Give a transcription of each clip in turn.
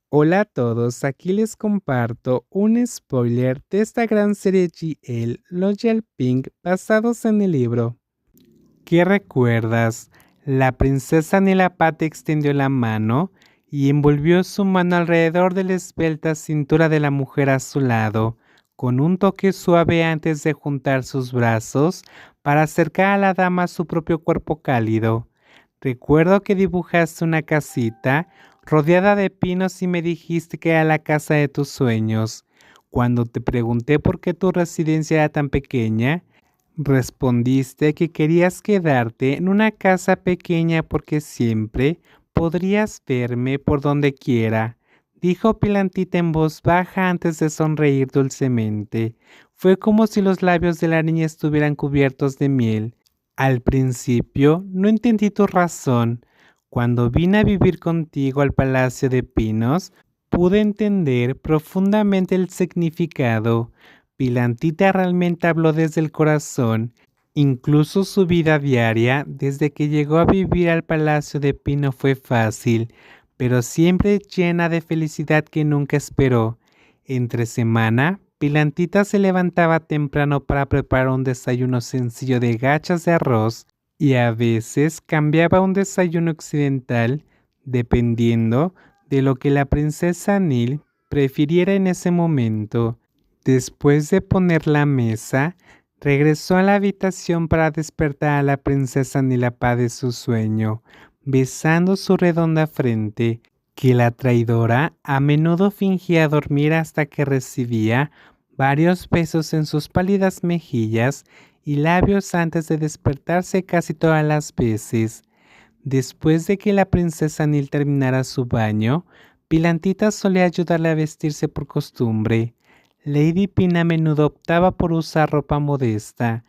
Hola a todos, aquí les comparto un spoiler de esta gran serie GL Loyal Pink basados en el libro. ¿Qué recuerdas? La princesa Nilapati extendió la mano y envolvió su mano alrededor de la esbelta cintura de la mujer a su lado, con un toque suave antes de juntar sus brazos para acercar a la dama a su propio cuerpo cálido. Recuerdo que dibujaste una casita rodeada de pinos y me dijiste que era la casa de tus sueños. Cuando te pregunté por qué tu residencia era tan pequeña, respondiste que querías quedarte en una casa pequeña porque siempre podrías verme por donde quiera, dijo Pilantita en voz baja antes de sonreír dulcemente. Fue como si los labios de la niña estuvieran cubiertos de miel. Al principio no entendí tu razón. Cuando vine a vivir contigo al Palacio de Pinos, pude entender profundamente el significado. Pilantita realmente habló desde el corazón. Incluso su vida diaria, desde que llegó a vivir al Palacio de Pino, fue fácil, pero siempre llena de felicidad que nunca esperó. Entre semana, Pilantita se levantaba temprano para preparar un desayuno sencillo de gachas de arroz y a veces cambiaba a un desayuno occidental, dependiendo de lo que la princesa Nil prefiriera en ese momento. Después de poner la mesa, regresó a la habitación para despertar a la princesa Nilapá de su sueño, besando su redonda frente, que la traidora a menudo fingía dormir hasta que recibía varios besos en sus pálidas mejillas y labios antes de despertarse casi todas las veces. Después de que la princesa Nil terminara su baño, Pilantita solía ayudarle a vestirse por costumbre. Lady Pin a menudo optaba por usar ropa modesta,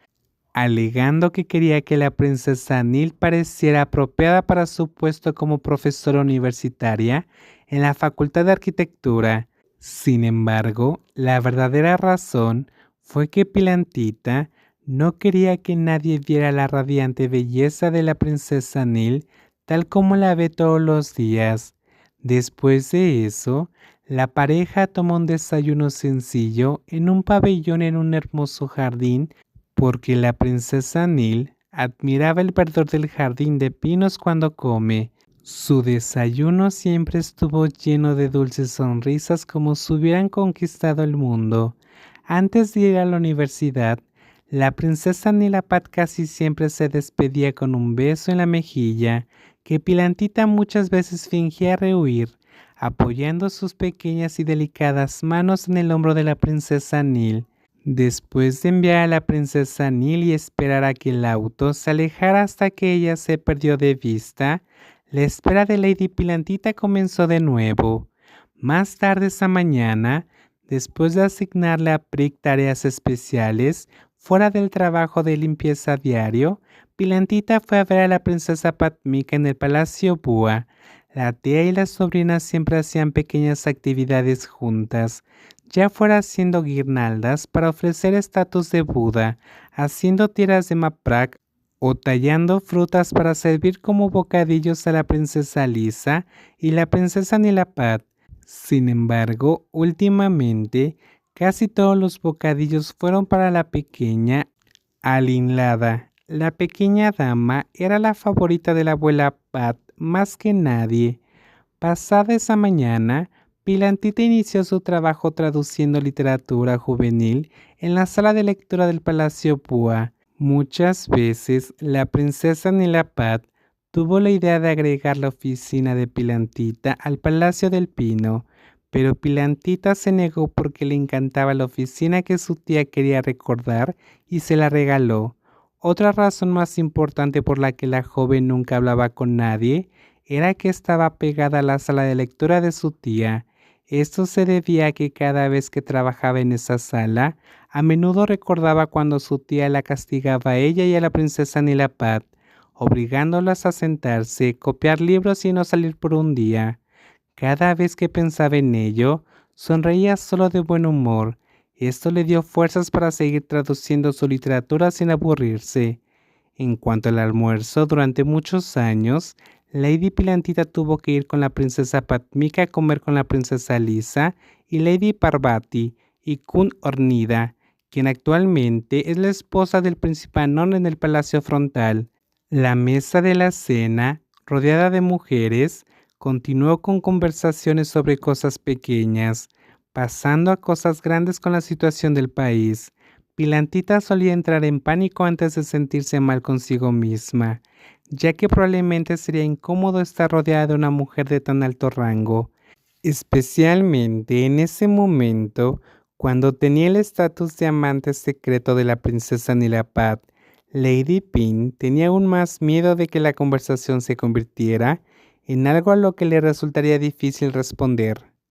alegando que quería que la princesa Nil pareciera apropiada para su puesto como profesora universitaria en la Facultad de Arquitectura. Sin embargo, la verdadera razón fue que Pilantita no quería que nadie viera la radiante belleza de la princesa Nil tal como la ve todos los días. Después de eso, la pareja tomó un desayuno sencillo en un pabellón en un hermoso jardín porque la princesa Nil admiraba el verdor del jardín de pinos cuando come. Su desayuno siempre estuvo lleno de dulces sonrisas como si hubieran conquistado el mundo. Antes de ir a la universidad, la princesa Nilapat casi siempre se despedía con un beso en la mejilla, que Pilantita muchas veces fingía rehuir, apoyando sus pequeñas y delicadas manos en el hombro de la princesa Nil. Después de enviar a la princesa Nil y esperar a que el auto se alejara hasta que ella se perdió de vista, la espera de Lady Pilantita comenzó de nuevo. Más tarde esa mañana, después de asignarle a Prick tareas especiales fuera del trabajo de limpieza diario, Pilantita fue a ver a la princesa Patmika en el Palacio Búa. La tía y la sobrina siempre hacían pequeñas actividades juntas, ya fuera haciendo guirnaldas para ofrecer estatuas de Buda, haciendo tiras de maprak o tallando frutas para servir como bocadillos a la princesa Lisa y la princesa Nilapad. Sin embargo, últimamente, casi todos los bocadillos fueron para la pequeña Alinlada. La pequeña dama era la favorita de la abuela Pat más que nadie. Pasada esa mañana, Pilantita inició su trabajo traduciendo literatura juvenil en la sala de lectura del Palacio Púa. Muchas veces la princesa Nilapad tuvo la idea de agregar la oficina de Pilantita al Palacio del Pino, pero Pilantita se negó porque le encantaba la oficina que su tía quería recordar y se la regaló. Otra razón más importante por la que la joven nunca hablaba con nadie era que estaba pegada a la sala de lectura de su tía. Esto se debía a que cada vez que trabajaba en esa sala, a menudo recordaba cuando su tía la castigaba a ella y a la princesa Nilapad, obligándolas a sentarse, copiar libros y no salir por un día. Cada vez que pensaba en ello, sonreía solo de buen humor. Esto le dio fuerzas para seguir traduciendo su literatura sin aburrirse. En cuanto al almuerzo, durante muchos años, Lady Pilantita tuvo que ir con la princesa Padmika a comer con la princesa Lisa y Lady Parvati y Kun Ornida, quien actualmente es la esposa del príncipe Anon en el palacio frontal. La mesa de la cena, rodeada de mujeres, continuó con conversaciones sobre cosas pequeñas, pasando a cosas grandes con la situación del país. Pilantita solía entrar en pánico antes de sentirse mal consigo misma, ya que probablemente sería incómodo estar rodeada de una mujer de tan alto rango, especialmente en ese momento cuando tenía el estatus de amante secreto de la princesa Nilapad. Lady Pin tenía aún más miedo de que la conversación se convirtiera en algo a lo que le resultaría difícil responder.